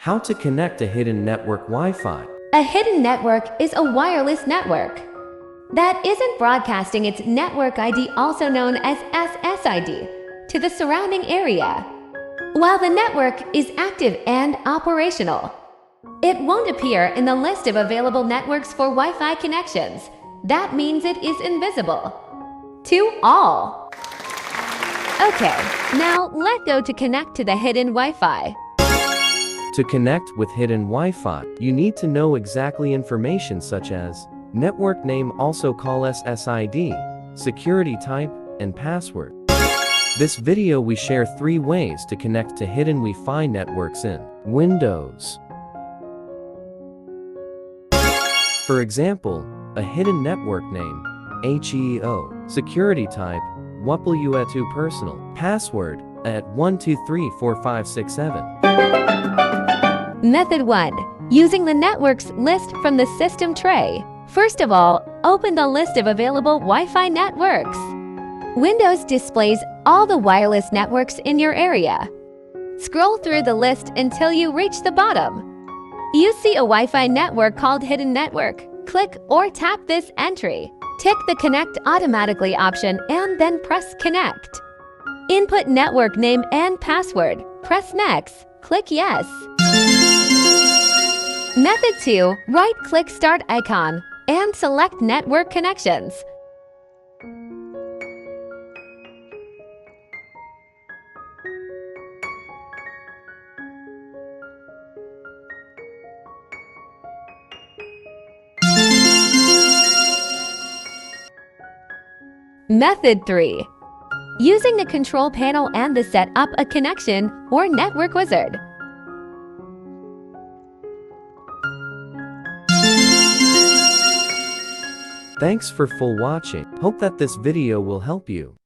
How to connect a hidden network Wi-Fi. A hidden network is a wireless network that isn't broadcasting its network ID, also known as SSID, to the surrounding area. While the network is active and operational, it won't appear in the list of available networks for Wi-Fi connections. That means it is invisible to all. Okay, now let's go to connect to the hidden Wi-Fi. To connect with hidden Wi-Fi, you need to know exactly information such as network name, also called SSID, security type, and password. This video we share 3 ways to connect to hidden Wi-Fi networks in Windows. For example, a hidden network name, HEO, security type, WPLU2 personal, password, at 1234567. Method 1. Using the networks list from the system tray. First of all, open the list of available Wi-Fi networks. Windows displays all the wireless networks in your area. Scroll through the list until you reach the bottom. You see a Wi-Fi network called Hidden Network. Click or tap this entry. Tick the Connect Automatically option and then press Connect. Input network name and password. Press Next. Click Yes. Method 2. Right-click Start icon and select Network Connections. Method 3. Using the control panel and the Set Up a Connection or Network Wizard. Thanks for full watching. Hope that this video will help you.